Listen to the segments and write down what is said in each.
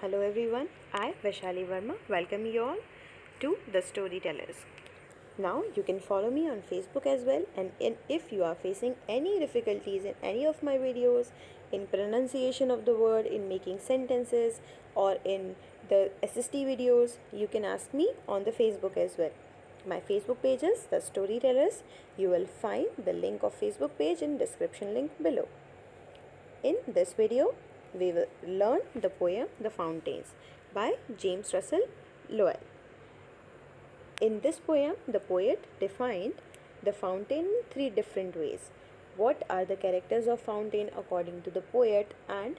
Hello everyone, I Vaishali Verma welcome you all to The Storytellers. Now you can follow me on Facebook as well, and if you are facing any difficulties in any of my videos, in pronunciation of the word, in making sentences, or in the SST videos, you can ask me on the Facebook as well. My Facebook page is The Storytellers. You will find the link of Facebook page in description link below. In this video, we will learn the poem The Fountains by James Russell Lowell. In this poem, the poet defined the fountain in three different ways. What are the characters of fountain according to the poet, and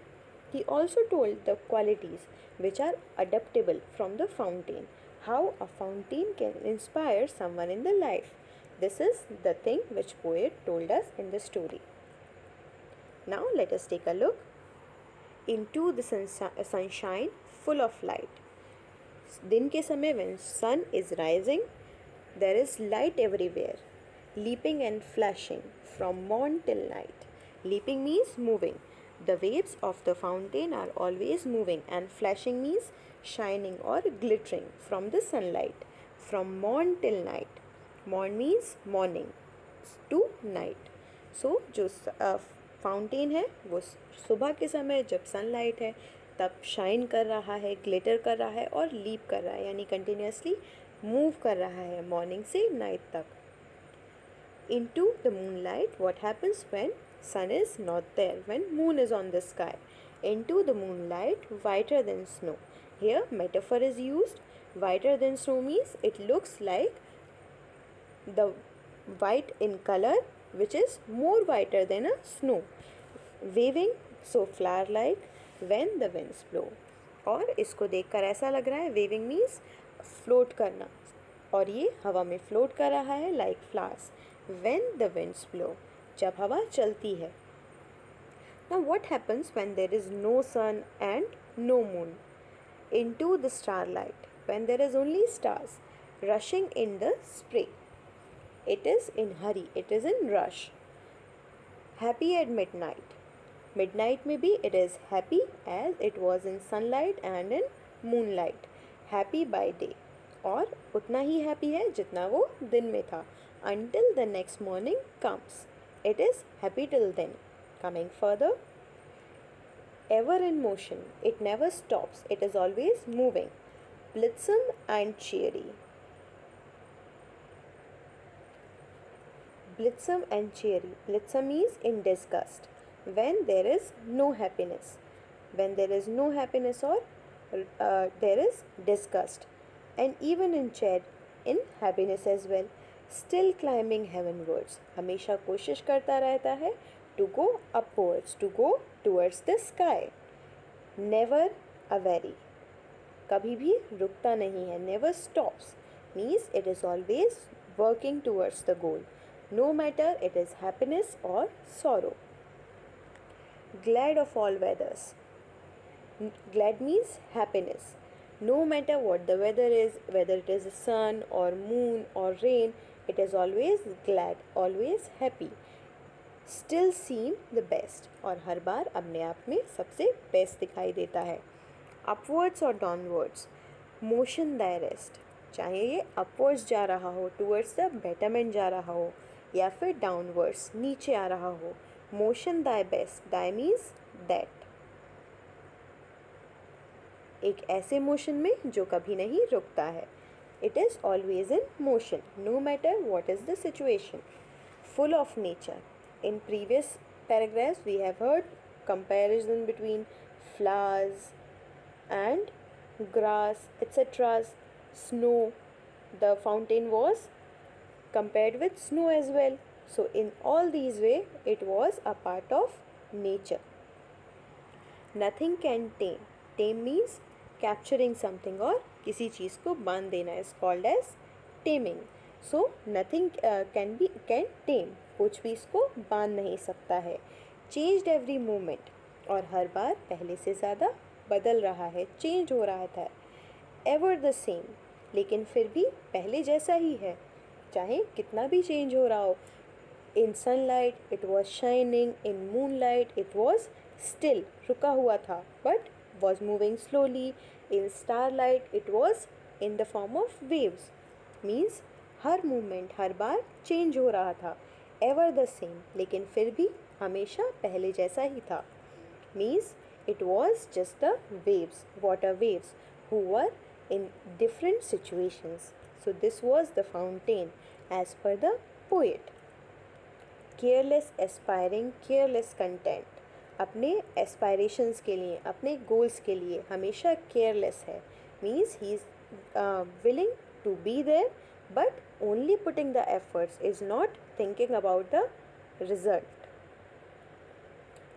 he also told the qualities which are adaptable from the fountain. How a fountain can inspire someone in the life. This is the thing which poet told us in the story. Now let us take a look into the sunshine full of light. दिन के समय when sun is rising, there is light everywhere, leaping and flashing from morn till night. Leaping means moving. The waves of the fountain are always moving, and flashing means shining or glittering from the sunlight. From morn till night. Morn means morning to night. So जो fountain है वो सुबह के समय जब sunlight है तब shine कर रहा है, ग्लिटर कर रहा है और लीप कर रहा है, यानी कंटिन्यूसली मूव कर रहा है मॉर्निंग से नाइट तक. Into the moonlight, what happens when sun is not there, when moon is on the sky. Into the moonlight, whiter than snow. Here metaphor is used. Whiter than snow means it looks like the white in color, which is more whiter than a snow. Waving, so flower like when the winds blow. और इसको देखकर ऐसा लग रहा है waving means float करना, और ये हवा में float कर रहा है like flowers. When the winds blow, जब हवा चलती है. Now what happens when there is no sun and no moon? Into the starlight, when there is only stars rushing in the spray. It is in hurry, it is in rush. Happy at midnight. Midnight में भी it is happy as it was in sunlight and in moonlight. Happy by day, और उतना ही happy है जितना वो दिन में था. Until the next morning comes, it is happy till then. Coming further, ever in motion, it never stops, it is always moving. Blithesome and cheery. Blithesome and cheery. Blithesome means in disgust, when there is no happiness. When there is no happiness or there is disgust. And even in cheer, in happiness as well. Still climbing heavenwards. हमेशा कोशिश करता रहता है to go upwards, to go towards the sky. Never a weary. कभी भी रुकता नहीं है. Never stops means it is always working towards the goal, no matter it is happiness or sorrow. Glad of all weathers. Glad means happiness. No matter what the weather is, whether it is sun or moon or rain, it is always glad, always happy. Still seem the best, और हर बार अपने आप में सबसे best दिखाई देता है. Upwards or downwards. Motion thy rest. चाहे ये upwards जा रहा हो, towards the betterment जा रहा हो, या फिर downwards नीचे आ रहा हो. Motion thy best. Thy means that. एक ऐसे मोशन में जो कभी नहीं रुकता है. It is always in motion, no matter what is the situation. Full of nature. In previous paragraphs, we have heard comparison between flowers and grass, etc. Snow. The fountain was compared with snow as well. So in all these ways, it was a part of nature. Nothing can tame. Tame means capturing something, और किसी चीज़ को बांध देना is called as taming. So nothing can tame. कुछ भी इसको बांध नहीं सकता है. Changed every moment, और हर बार पहले से ज़्यादा बदल रहा है, चेंज हो रहा था. Ever the same, लेकिन फिर भी पहले जैसा ही है, चाहे कितना भी चेंज हो रहा हो. In sunlight it was shining, in moonlight it was still, रुका हुआ था, but was moving slowly. In starlight, it was in the form of waves. Means her movement her bar change हो रहा था, ever the same, लेकिन फिर भी हमेशा पहले जैसा ही था. Means it was just the waves, water waves, who were in different situations. So this was the fountain as per the poet. Careless aspiring, careless content. अपने aspirations के लिए, अपने goals के लिए हमेशा careless है. Means he is willing to be there but only putting the efforts, is not thinking about the result.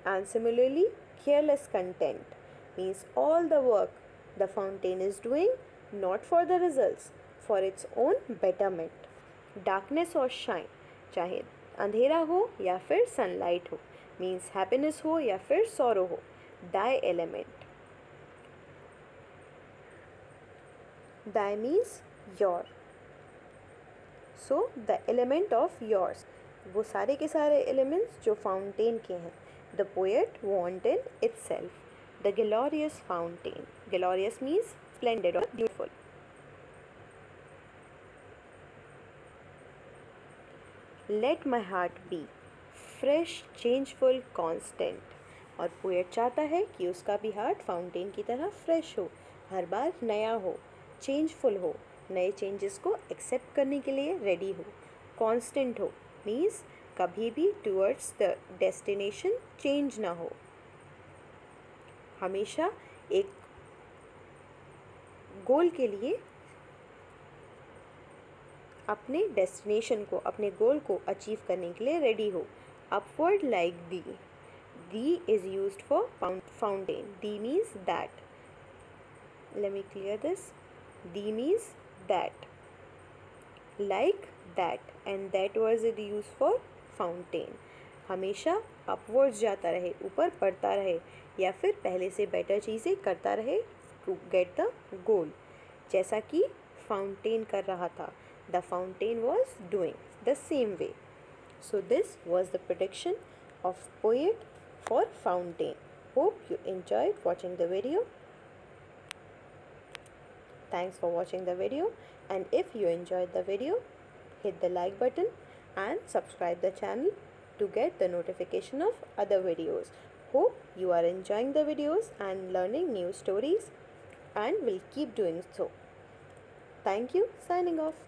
And similarly, careless content means all the work the fountain is doing not for the results, for its own betterment. Darkness or shine, चाहे अंधेरा हो या फिर sunlight हो, means happiness हो या फिर sorrow हो, thy element. Thy means your. So the element of yours, वो सारे के सारे एलिमेंट्स जो फाउंटेन के हैं. The poet wanted itself. The glorious fountain. Glorious means splendid or beautiful. Let my heart be fresh, changeful, constant. और poet चाहता है कि उसका भी हार्ट फाउंटेन की तरह फ्रेश हो, हर बार नया हो, चेंजफुल हो, नए चेंजेस को एक्सेप्ट करने के लिए रेडी हो, कांस्टेंट हो, मीन्स कभी भी टूवर्ड्स द डेस्टिनेशन चेंज ना हो, हमेशा एक गोल के लिए अपने डेस्टिनेशन को, अपने गोल को अचीव करने के लिए रेडी हो. Upward like the. The is used for fountain. The means that. Let me clear this. The means that, like that, and that word is used for fountain. हमेशा अपवर्ड्स जाता रहे, ऊपर बढ़ता रहे, या फिर पहले से बेटर चीज़ें करता रहे टू गेट द गोल, जैसा कि फाउंटेन कर रहा था. The fountain was doing the same way. So this was the prediction of poet for fountain. Hope you enjoyed watching the video. Thanks for watching the video, and if you enjoyed the video, hit the like button and subscribe the channel to get the notification of other videos. Hope you are enjoying the videos and learning new stories, and will keep doing so. Thank you. Signing off.